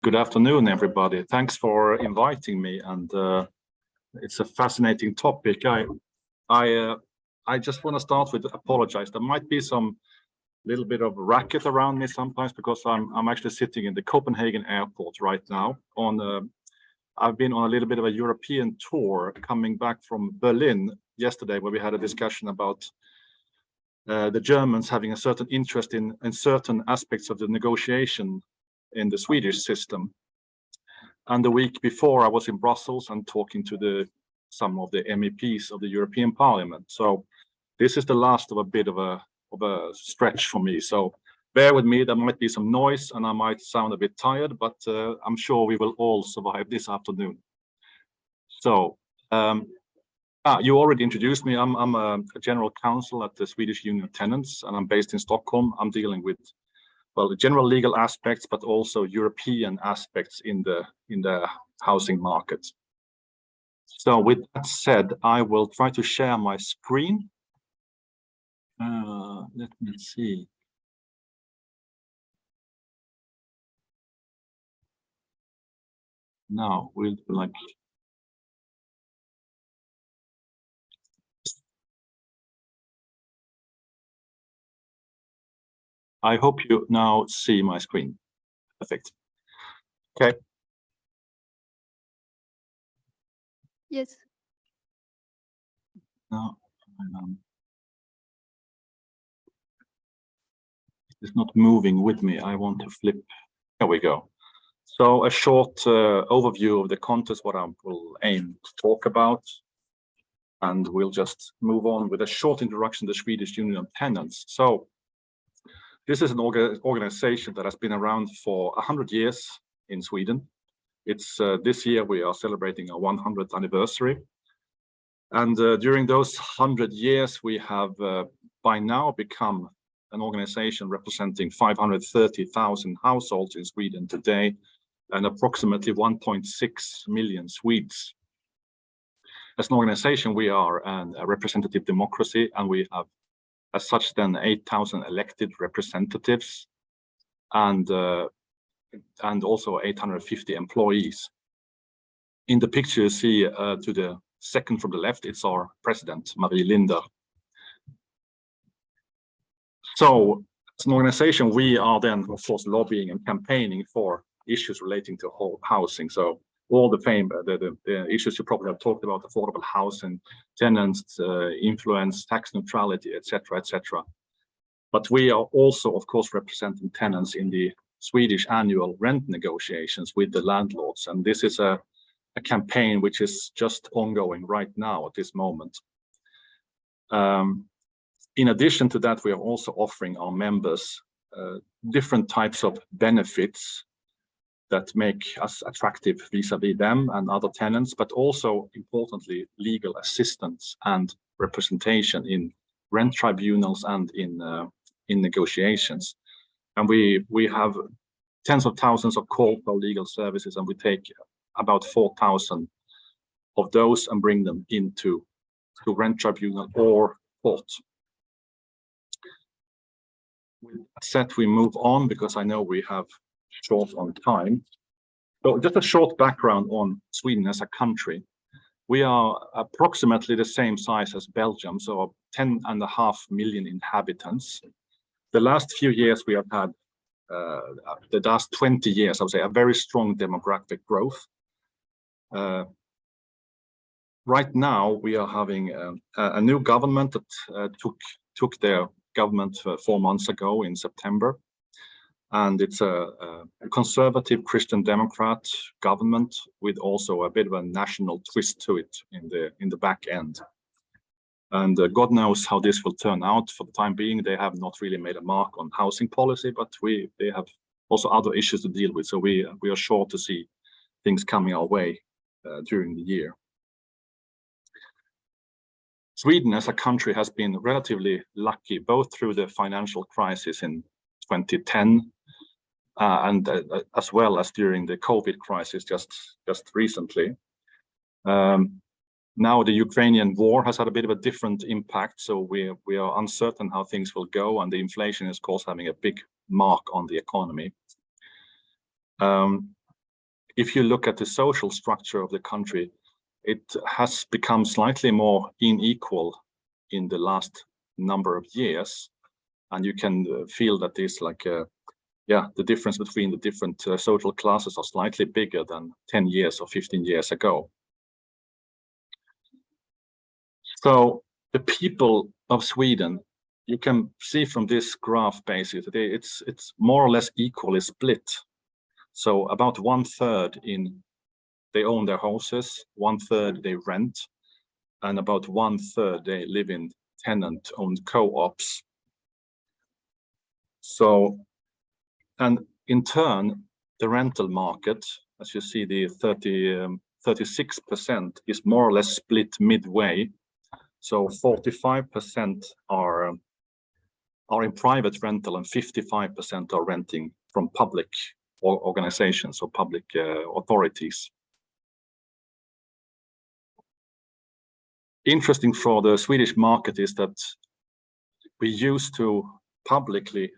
Good afternoon, everybody. Thanks for inviting me, and it's a fascinating topic. I just want to start with apologize. There might be some little bit of racket around me sometimes because I'm actually sitting in the Copenhagen airport right now. I've been on a little bit of a European tour, coming back from Berlin yesterday, where we had a discussion about the Germans having a certain interest in certain aspects of the negotiation in the Swedish system. And the week before, I was in Brussels and talking to some of the MEPs of the European Parliament. So this is the last of a bit of a stretch for me. So bear with me, there might be some noise and I might sound a bit tired, but I'm sure we will all survive this afternoon. So you already introduced me. I'm a general counsel at the Swedish Union of Tenants, and I'm based in Stockholm. I'm dealing with, well, the general legal aspects, but also European aspects in the housing market. So with that said, I will try to share my screen. Let me see. Now we'll like. I hope you now see my screen. Perfect. Okay. Yes. Now, it's not moving with me. I want to flip. There we go. So a short overview of the contest, what I will aim to talk about. And we'll just move on with a short introduction to the Swedish Union of Tenants. So this is an organization that has been around for 100 years in Sweden. It's this year we are celebrating our 100th anniversary. And during those 100 years, we have by now become an organization representing 530,000 households in Sweden today, and approximately 1.6 million Swedes. As an organization, we are a representative democracy, and we have, as such, then 8,000 elected representatives, and also 850 employees. In the picture you see to the second from the left, it's our president, Marie Linder. So, as an organization, we are then, of course, lobbying and campaigning for issues relating to housing. So, all the issues you probably have talked about: affordable housing, tenants, influence, tax neutrality, etc., etc. But we are also, of course, representing tenants in the Swedish annual rent negotiations with the landlords, and this is a campaign which is just ongoing right now at this moment. In addition to that, we are also offering our members different types of benefits that make us attractive vis-a-vis them and other tenants, but also, importantly, legal assistance and representation in rent tribunals and in negotiations. And we have tens of thousands of calls for legal services, and we take about 4,000 of those and bring them into rent tribunal or court. With that said, we move on because I know we have short on time. So just a short background on Sweden as a country. We are approximately the same size as Belgium, so 10.5 million inhabitants. The last few years we have had, the last 20 years, I would say, a very strong demographic growth. Right now we are having a new government that took their government 4 months ago in September. And it's a conservative Christian Democrat government with also a bit of a national twist to it in the back end. And God knows how this will turn out. For the time being, they have not really made a mark on housing policy, but they have also other issues to deal with. So we are sure to see things coming our way during the year. Sweden as a country has been relatively lucky, both through the financial crisis in 2010 and as well as during the COVID crisis just recently. Now the Ukrainian war has had a bit of a different impact, so we are uncertain how things will go, and the inflation is, of course, having a big mark on the economy. if you look at the social structure of the country, it has become slightly more unequal in the last number of years, and you can feel that there's like the difference between the different social classes are slightly bigger than 10 years or 15 years ago. So the people of Sweden, you can see from this graph basically, it's more or less equally split. So about 1/3 they own their houses, 1/3 they rent, and about 1/3 they live in tenant-owned co-ops. So, and in turn, the rental market, as you see, the 36% is more or less split midway. So 45% are in private rental and 55% are renting from public organizations or public authorities. Interesting for the Swedish market is that we used to publicly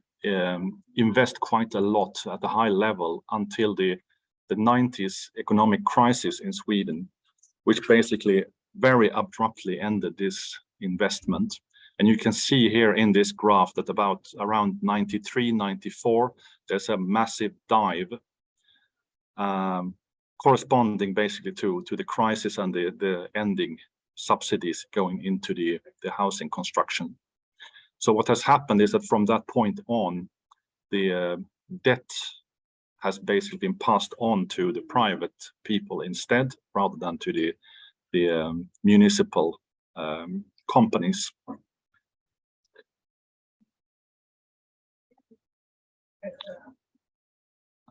invest quite a lot at a high level until the 90s economic crisis in Sweden, which basically very abruptly ended this investment. And you can see here in this graph that around 93, 94, there's a massive dive corresponding basically to the crisis and the ending subsidies going into the housing construction. So what has happened is that from that point on, the debt has basically been passed on to the private people instead, rather than to the municipal companies.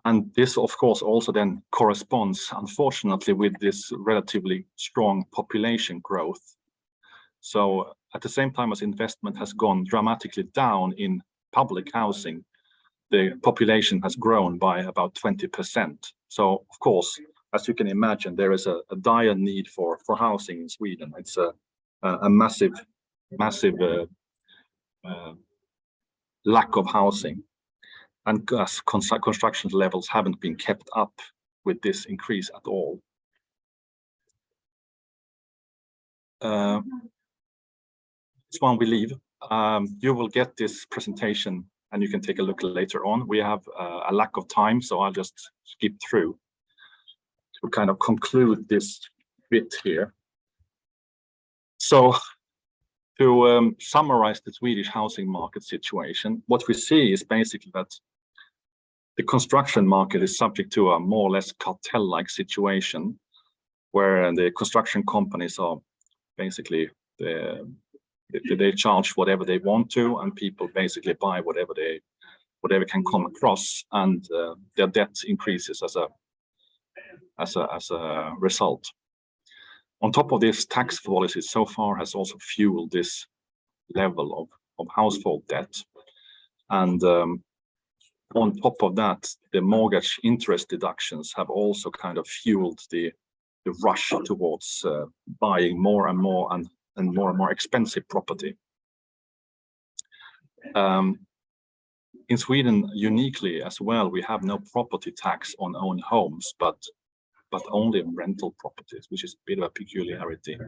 And this, of course, also then corresponds, unfortunately, with this relatively strong population growth. So at the same time as investment has gone dramatically down in public housing, the population has grown by about 20%. So, of course, as you can imagine, there is a dire need for housing in Sweden. It's a massive lack of housing. And construction levels haven't been kept up with this increase at all. This one we leave. You will get this presentation and you can take a look later on. We have a lack of time, so I'll just skip through to kind of conclude this bit here. So to summarize the Swedish housing market situation, what we see is basically that the construction market is subject to a more or less cartel-like situation, where the construction companies are basically they charge whatever they want to, and people basically buy whatever can come across, and their debt increases as a result. On top of this, tax policy so far has also fueled this level of household debt, and on top of that, the mortgage interest deductions have also kind of fueled the rush towards buying more and more and more expensive property. In Sweden, uniquely as well, we have no property tax on own homes, but only on rental properties, which is a bit of a peculiarity.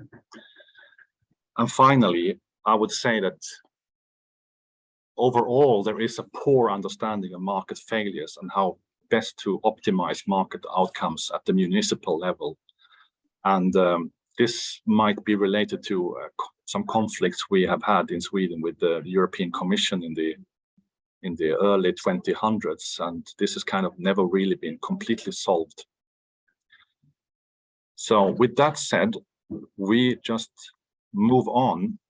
And finally, I would say that overall, there is a poor understanding of market failures and how best to optimize market outcomes at the municipal level. And this might be related to some conflicts we have had in Sweden with the European Commission in the early 2000s, and this has kind of never really been completely solved. So with that said, we just move on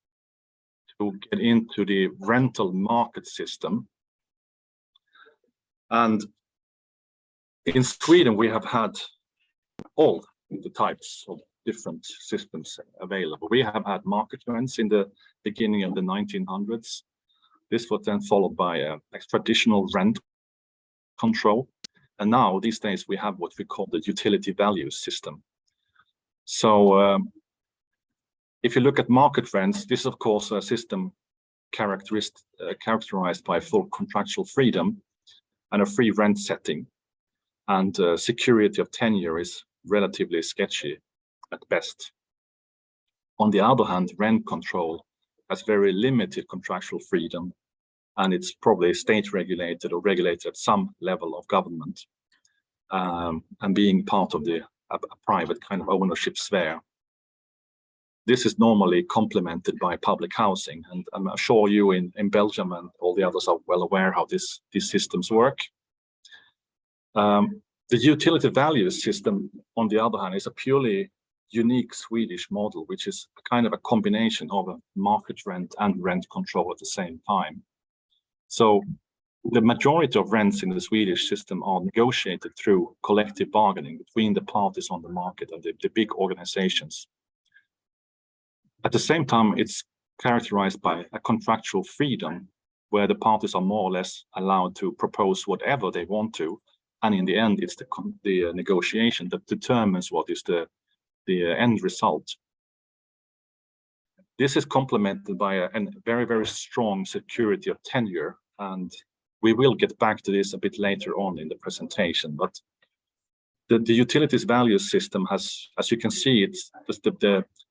to get into the rental market system. And in Sweden, we have had all the types of different systems available. We have had market rents in the beginning of the 1900s. This was then followed by a traditional rent control. And now, these days, we have what we call the utility value system. So if you look at market rents, this is, of course, a system characterized by full contractual freedom and a free rent setting. and security of tenure is relatively sketchy at best. On the other hand, rent control has very limited contractual freedom, and it's probably state regulated or regulated at some level of government, and being part of a private kind of ownership sphere. This is normally complemented by public housing, and I'm sure you in Belgium and all the others are well aware how these systems work. The utility value system, on the other hand, is a purely unique Swedish model, which is kind of a combination of a market rent and rent control at the same time. So the majority of rents in the Swedish system are negotiated through collective bargaining between the parties on the market and the big organizations. At the same time, it's characterized by a contractual freedom where the parties are more or less allowed to propose whatever they want to. And in the end, it's the negotiation that determines what is the end result. This is complemented by a very, very strong security of tenure. And we will get back to this a bit later on in the presentation. But the utilities value system has, as you can see, it's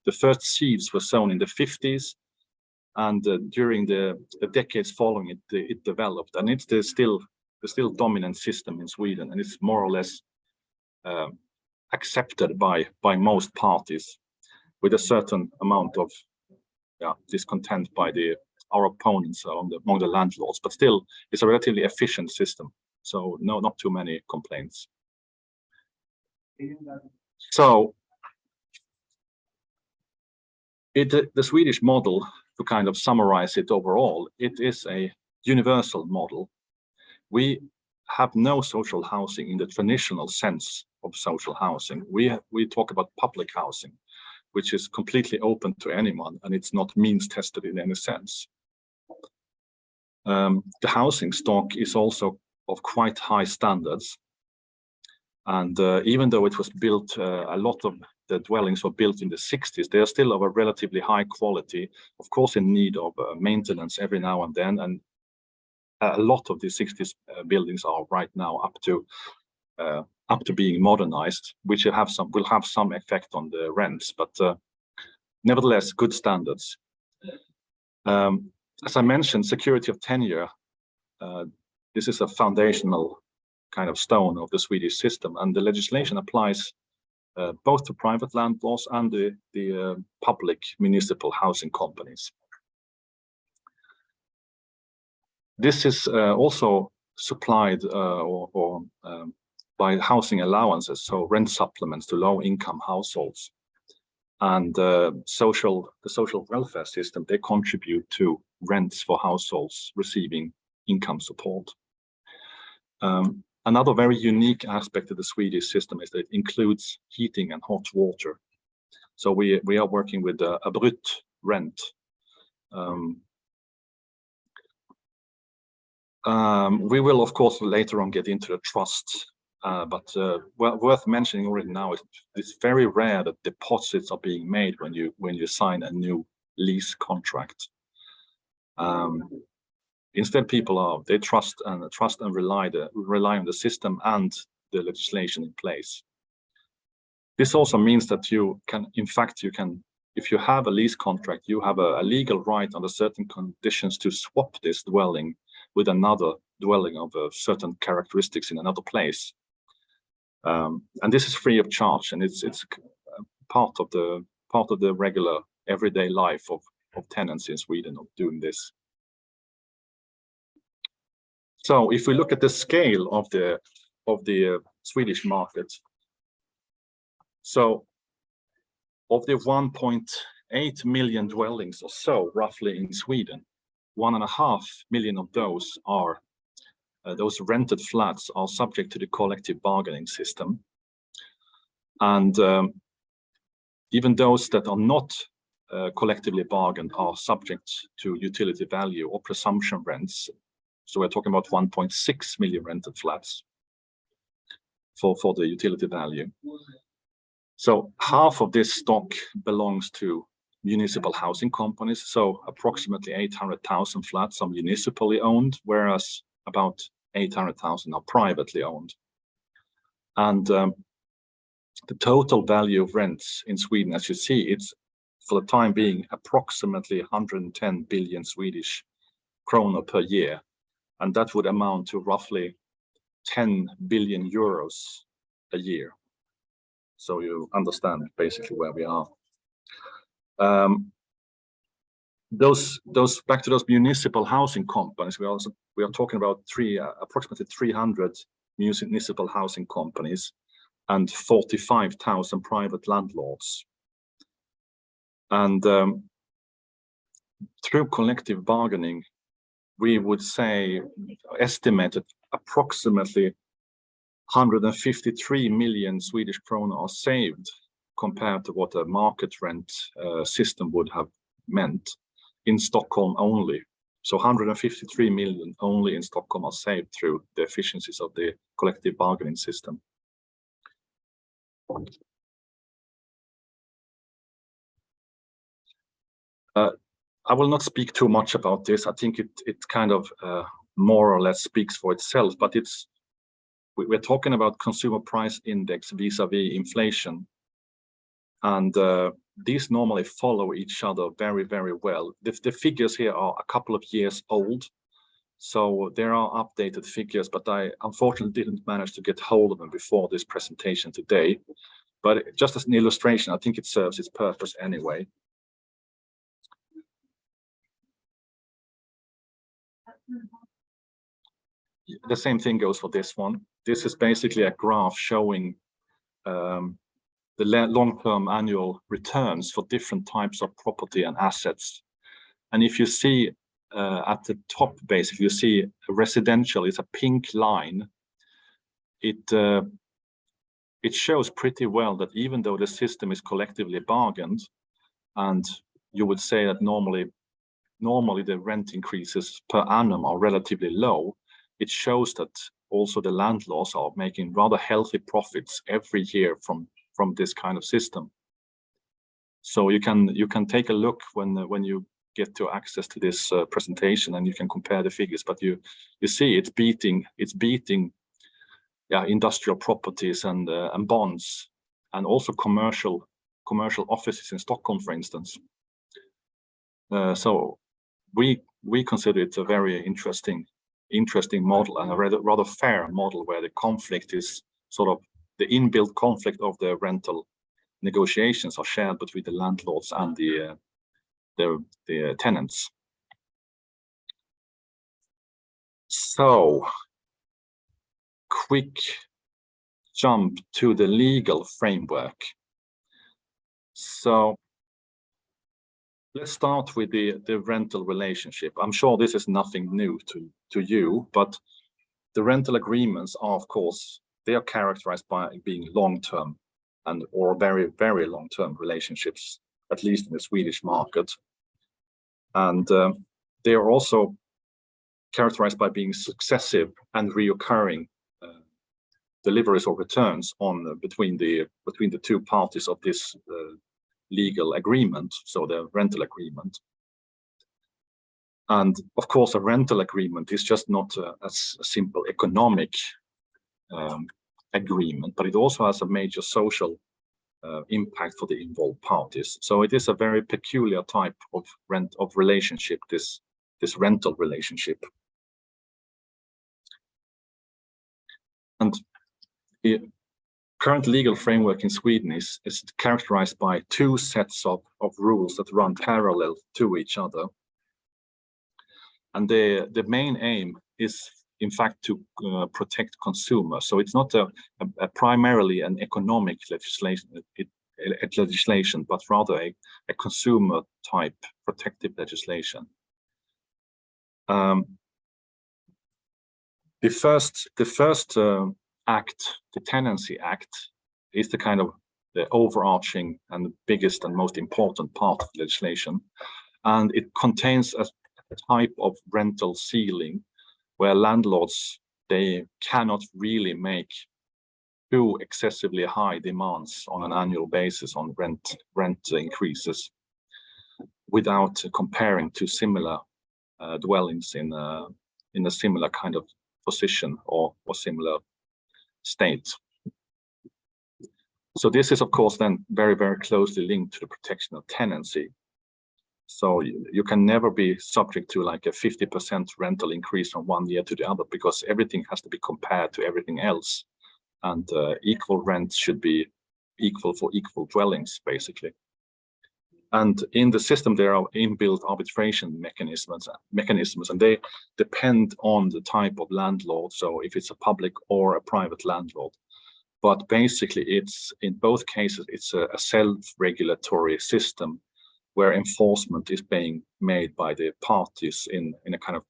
the first seeds were sown in the 50s. And during the decades following it, it developed. And it's the still dominant system in Sweden, and it's more or less accepted by most parties, with a certain amount of discontent by our opponents among the landlords. But still, it's a relatively efficient system, so not too many complaints. So the Swedish model, to kind of summarize it overall, it is a universal model. We have no social housing in the traditional sense of social housing. We talk about public housing, which is completely open to anyone, and it's not means tested in any sense. The housing stock is also of quite high standards. And even though it was built, a lot of the dwellings were built in the 60s, they are still of a relatively high quality, of course in need of maintenance every now and then. And a lot of the 60s buildings are right now up to being modernized, which will have some effect on the rents, but nevertheless, good standards. As I mentioned, security of tenure, this is a foundational kind of stone of the Swedish system, and the legislation applies both to private landlords and the public municipal housing companies. This is also supplied by housing allowances, so rent supplements to low-income households. And the social welfare system, they contribute to rents for households receiving income support. Another very unique aspect of the Swedish system is that it includes heating and hot water. So we are working with a brut rent. We will, of course, later on get into the trust, but worth mentioning already now is it's very rare that deposits are being made when you sign a new lease contract. Instead, people they trust and rely on the system and the legislation in place. This also means that you can, if you have a lease contract, you have a legal right under certain conditions to swap this dwelling with another dwelling of certain characteristics in another place, and this is free of charge, and it's part of the regular everyday life of tenants in Sweden of doing this. So if we look at the scale of the Swedish market, so of the 1.8 million dwellings or so roughly in Sweden, 1.5 million of those are those rented flats are subject to the collective bargaining system. And even those that are not collectively bargained are subject to utility value or presumption rents. So we're talking about 1.6 million rented flats for the utility value. So half of this stock belongs to municipal housing companies. So approximately 800,000 flats are municipally owned, whereas about 800,000 are privately owned. And the total value of rents in Sweden, as you see, it's for the time being approximately 110 billion Swedish kronor per year. And that would amount to roughly 10 billion euros a year. So you understand basically where we are. Those back to those municipal housing companies, we are talking about approximately 300 municipal housing companies and 45,000 private landlords. And through collective bargaining, we would say estimated approximately 153 million Swedish kronor are saved compared to what a market rent system would have meant in Stockholm only. So 153 million only in Stockholm are saved through the efficiencies of the collective bargaining system. I will not speak too much about this. I think it kind of more or less speaks for itself, but we're talking about consumer price index vis-a-vis inflation. And these normally follow each other very, very well. The figures here are a couple of years old, so there are updated figures, but I unfortunately didn't manage to get hold of them before this presentation today. But just as an illustration, I think it serves its purpose anyway. The same thing goes for this one. This is basically a graph showing the long-term annual returns for different types of property and assets. And if you see at the top, basically, you see residential is a pink line. It shows pretty well that even though the system is collectively bargained, and you would say that normally the rent increases per annum are relatively low, it shows that also the landlords are making rather healthy profits every year from this kind of system. So you can take a look when you get to access to this presentation, and you can compare the figures. But you see it's beating industrial properties and bonds, and also commercial offices in Stockholm, for instance. So we consider it a very interesting model, and a rather fair model, where the conflict is sort of the inbuilt conflict of the rental negotiations are shared between the landlords and the tenants. So, quick jump to the legal framework. So let's start with the rental relationship. I'm sure this is nothing new to you, but the rental agreements are, of course, they are characterized by being long-term or very, very long-term relationships, at least in the Swedish market. And they are also characterized by being successive and reoccurring deliveries or returns between the two parties of this legal agreement, so the rental agreement. And of course, a rental agreement is just not a simple economic agreement, but it also has a major social impact for the involved parties. So it is a very peculiar type of relationship, this rental relationship. And the current legal framework in Sweden is characterized by two sets of rules that run parallel to each other. And the main aim is, in fact, to protect consumers. So it's not a primarily an economic legislation, but rather a consumer type protective legislation. The first act, the Tenancy Act, is the kind of the overarching and the biggest and most important part of legislation, and it contains a type of rental ceiling where landlords, they cannot really make too excessively high demands on an annual basis on rent increases without comparing to similar dwellings in a similar kind of position or similar state. So this is, of course, then very, very closely linked to the protection of tenancy. So you can never be subject to like a 50% rental increase from one year to the other, because everything has to be compared to everything else. And equal rents should be equal for equal dwellings, basically. And in the system, there are inbuilt arbitration mechanisms, and they depend on the type of landlord. So if it's a public or a private landlord. But basically, it's in both cases, it's a self-regulatory system where enforcement is being made by the parties in a kind of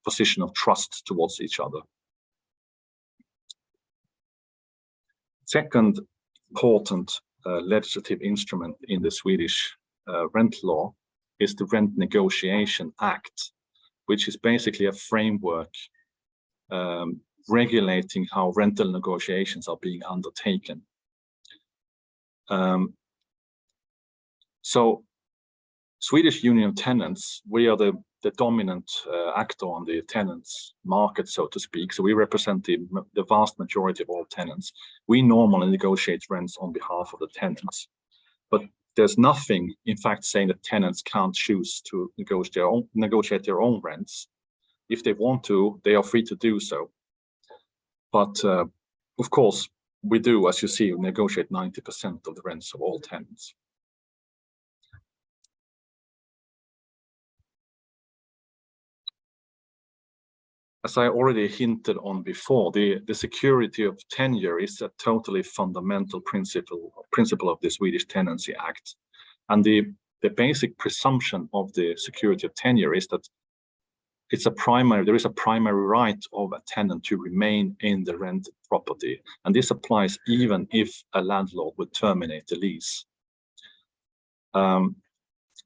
position of trust towards each other. Second important legislative instrument in the Swedish rent law is the Rent Negotiation Act, which is basically a framework regulating how rental negotiations are being undertaken. So Swedish Union of Tenants, we are the dominant actor on the tenants market, so to speak. So we represent the vast majority of all tenants. We normally negotiate rents on behalf of the tenants, but there's nothing, in fact, saying that tenants can't choose to negotiate their own rents. If they want to, they are free to do so. But of course, we do, as you see, negotiate 90% of the rents of all tenants. As I already hinted on before, the security of tenure is a totally fundamental principle of the Swedish Tenancy Act. And the basic presumption of the security of tenure is that there is a primary right of a tenant to remain in the rented property. And this applies even if a landlord would terminate the lease.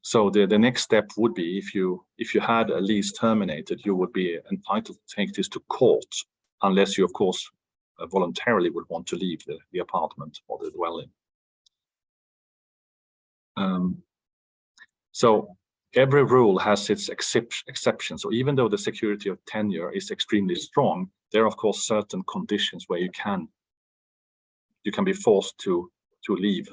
So the next step would be, if you had a lease terminated, you would be entitled to take this to court, unless you, of course, voluntarily would want to leave the apartment or the dwelling. So every rule has its exceptions. So even though the security of tenure is extremely strong, there are, of course, certain conditions where you can be forced to leave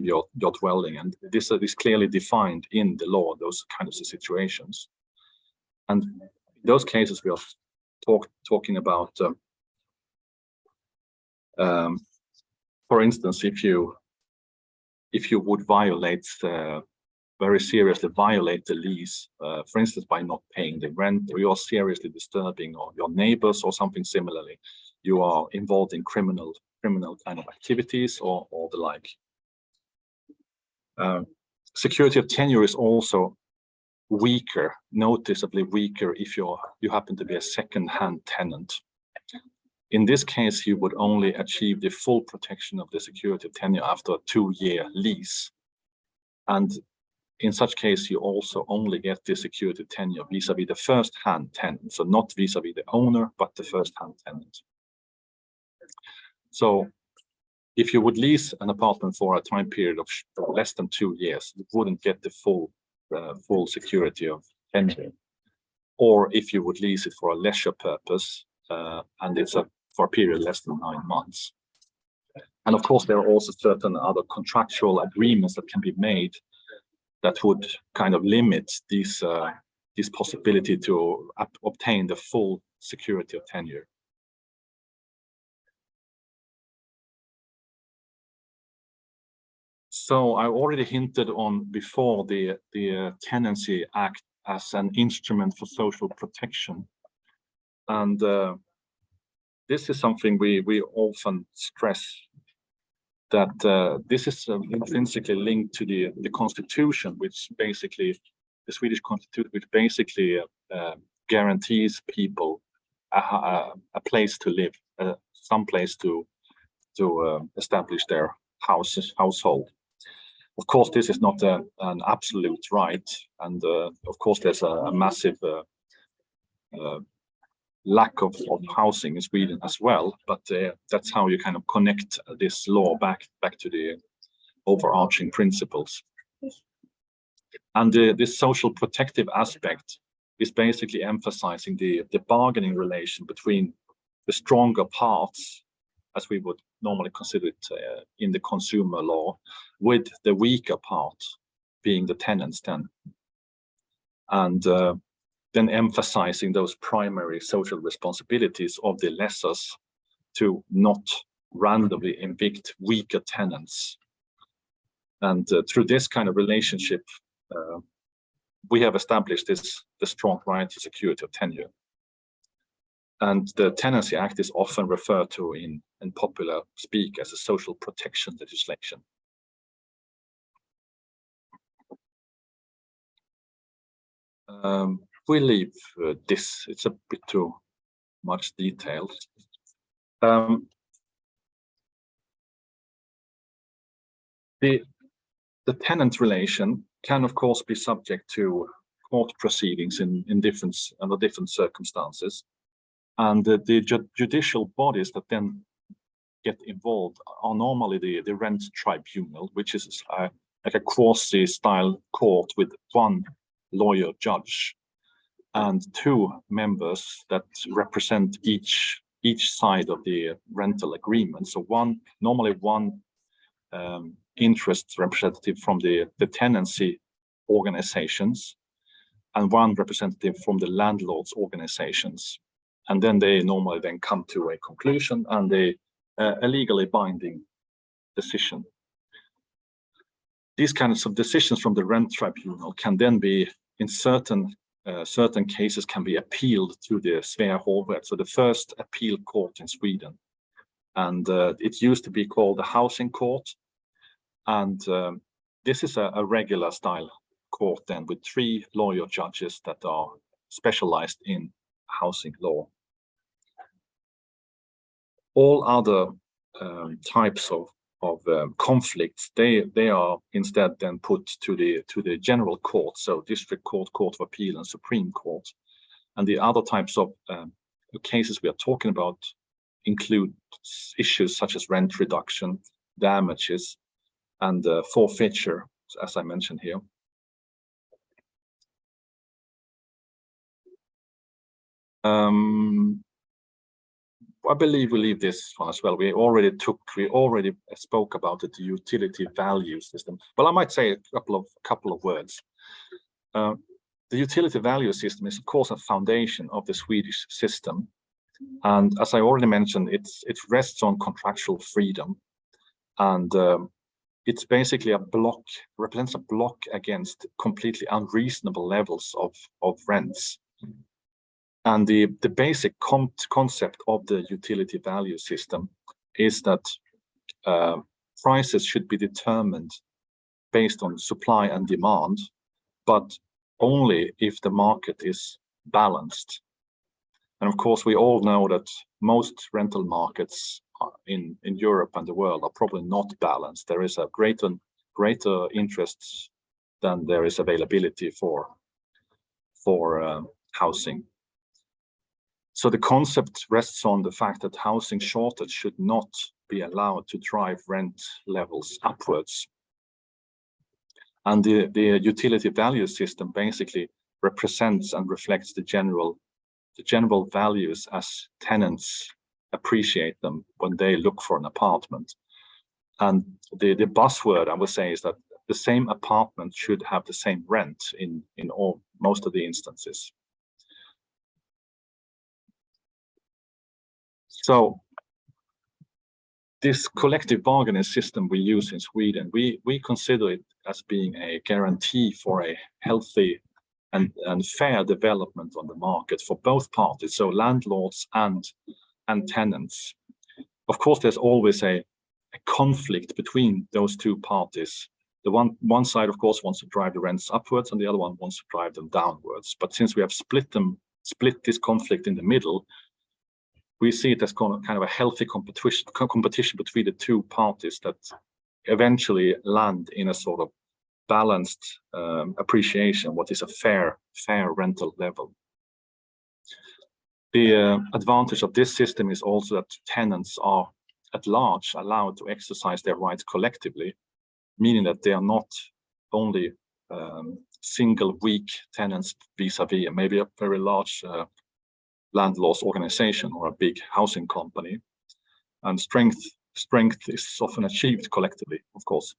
your dwelling, and this is clearly defined in the law, those kinds of situations. And in those cases, we are talking about, for instance, if you would very seriously violate the lease, for instance, by not paying the rent, or you are seriously disturbing your neighbors or something similarly, you are involved in criminal kind of activities or the like. Security of tenure is also weaker, noticeably weaker, if you happen to be a second-hand tenant. In this case, you would only achieve the full protection of the security of tenure after a 2-year lease. And in such case, you also only get the security of tenure vis-a-vis the first-hand tenant. So not vis-a-vis the owner, but the first-hand tenant. So if you would lease an apartment for a time period of less than 2 years, you wouldn't get the full security of tenure. Or if you would lease it for a leisure purpose, and it's for a period less than 9 months. And of course, there are also certain other contractual agreements that can be made that would kind of limit this possibility to obtain the full security of tenure. So I already hinted on before the Tenancy Act as an instrument for social protection. And this is something we often stress, that this is intrinsically linked to the Constitution, which basically, the Swedish Constitution, which basically guarantees people a place to live, some place to establish their household. Of course, this is not an absolute right, and of course, there's a massive lack of housing in Sweden as well. But that's how you kind of connect this law back to the overarching principles. And this social protective aspect is basically emphasizing the bargaining relation between the stronger parts as we would normally consider it in the consumer law, with the weaker part being the tenants then. And then emphasizing those primary social responsibilities of the lessors to not randomly evict weaker tenants. And through this kind of relationship, we have established the strong right to security of tenure. And the Tenancy Act is often referred to in popular speak as a social protection legislation. We leave this, it's a bit too much detail. The tenant relation can, of course, be subject to court proceedings under different circumstances. And the judicial bodies that then get involved are normally the rent tribunal, which is like a quasi-style court with one lawyer judge and two members that represent each side of the rental agreement. So normally one interest representative from the tenancy organizations and one representative from the landlords organizations. And then they normally then come to a conclusion and a legally binding decision. These kinds of decisions from the rent tribunal can then be, in certain cases, can be appealed to the 𝗵𝘂𝗶𝗿, so the first appeal court in Sweden. And it used to be called the housing court. And this is a regular style court then with 3 lawyer judges that are specialized in housing law. All other types of conflicts, they are instead then put to the general court, so district court, court of appeal, and Supreme Court. And the other types of cases we are talking about include issues such as rent reduction, damages, and forfeiture, as I mentioned here. I believe we leave this one as well. We already spoke about the utility value system. Well, I might say a couple of words. The utility value system is, of course, a foundation of the Swedish system. And as I already mentioned, it rests on contractual freedom. And it's basically represents a block against completely unreasonable levels of rents. And the basic concept of the utility value system is that prices should be determined based on supply and demand, but only if the market is balanced. And of course, we all know that most rental markets in Europe and the world are probably not balanced. There is a greater interest than there is availability for housing. So the concept rests on the fact that housing shortage should not be allowed to drive rent levels upwards. And the utility value system basically represents and reflects the general values as tenants appreciate them when they look for an apartment. And the buzzword, I would say, is that the same apartment should have the same rent in most of the instances. So this collective bargaining system we use in Sweden, we consider it as being a guarantee for a healthy and fair development on the market for both parties, so landlords and tenants. Of course, there's always a conflict between those two parties. The one side, of course, wants to drive the rents upwards, and the other one wants to drive them downwards. But since we have split this conflict in the middle, we see it as kind of a healthy competition between the two parties that eventually land in a sort of balanced appreciation, what is a fair rental level. The advantage of this system is also that tenants are at large allowed to exercise their rights collectively, meaning that they are not only single weak tenants vis-a-vis maybe a very large landlord's organization or a big housing company, and strength is often achieved collectively, of course.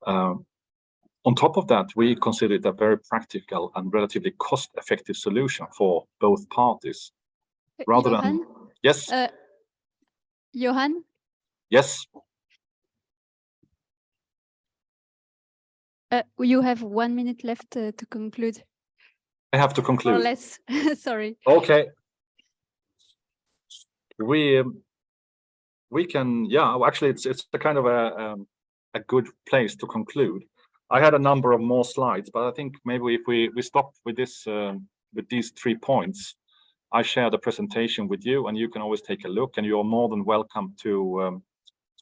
On top of that, we consider it a very practical and relatively cost-effective solution for both parties. Rather Johan? than yes, Johan? yes. You have 1 minute left to conclude. I have to conclude. Or less. Sorry. Okay. We can, yeah. Actually, it's a kind of a good place to conclude. I had a number of more slides, but I think maybe if we stop with this with these 3 points, I share the presentation with you, and you can always take a look. And you are more than welcome to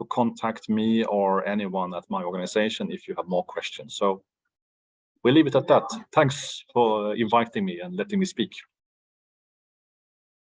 contact me or anyone at my organization if you have more questions. So we'll leave it at that. Thanks for inviting me and letting me speak.